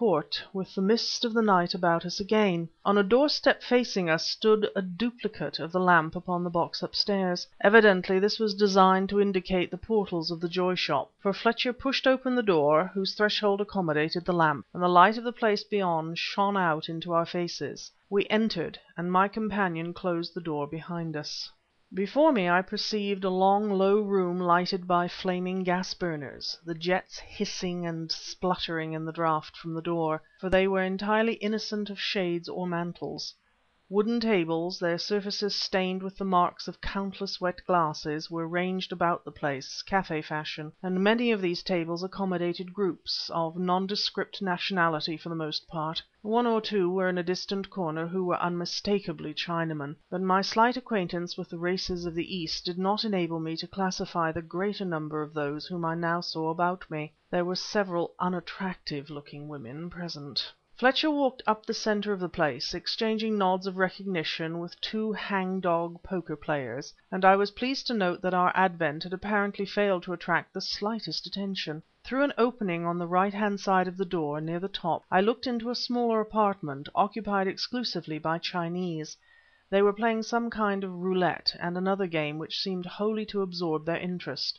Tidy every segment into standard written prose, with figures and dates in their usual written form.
court, with the mist of the night about us again. On a doorstep facing us stood a duplicate of the lamp upon the box upstairs. Evidently this was designed to indicate the portals of the Joy Shop, for Fletcher pushed open the door, whose threshold accommodated the lamp, and the light of the place beyond shone out into our faces. We entered, and my companion closed the door behind us. Before me I perceived a long, low room lighted by flaming gas burners, the jets hissing and spluttering in the draught from the door, for they were entirely innocent of shades or mantles. Wooden tables, their surfaces stained with the marks of countless wet glasses, were ranged about the place, café fashion, and many of these tables accommodated groups, of nondescript nationality for the most part. One or two were in a distant corner who were unmistakably Chinamen, but my slight acquaintance with the races of the East did not enable me to classify the greater number of those whom I now saw about me. There were several unattractive-looking women present. Fletcher walked up the center of the place, exchanging nods of recognition with two hang-dog poker players, and I was pleased to note that our advent had apparently failed to attract the slightest attention. Through an opening on the right-hand side of the door, near the top, I looked into a smaller apartment, occupied exclusively by Chinese. They were playing some kind of roulette and another game which seemed wholly to absorb their interest.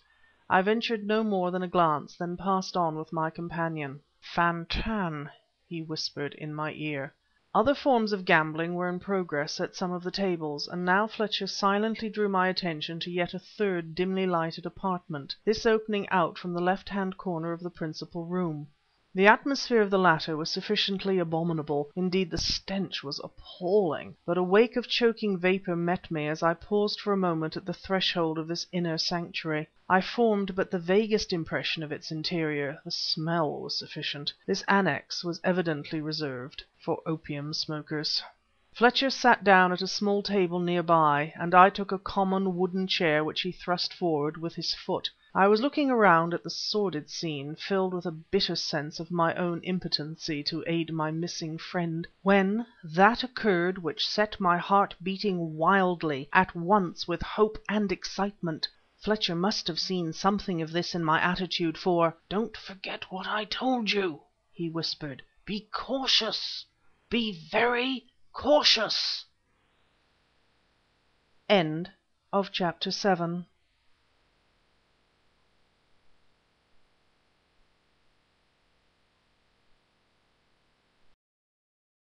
I ventured no more than a glance, then passed on with my companion. "Fan Tan," he whispered in my ear. Other forms of gambling were in progress at some of the tables, and now Fletcher silently drew my attention to yet a third dimly lighted apartment, this opening out from the left-hand corner of the principal room. The atmosphere of the latter was sufficiently abominable, indeed the stench was appalling, but a wake of choking vapor met me as I paused for a moment at the threshold of this inner sanctuary. I formed but the vaguest impression of its interior; the smell was sufficient. This annex was evidently reserved for opium smokers. Fletcher sat down at a small table near by, and I took a common wooden chair which he thrust forward with his foot. I was looking around at the sordid scene, filled with a bitter sense of my own impotency to aid my missing friend, when that occurred which set my heart beating wildly, at once with hope and excitement. Fletcher must have seen something of this in my attitude, for "Don't forget what I told you," he whispered. "Be cautious. Be very cautious." End of chapter 7.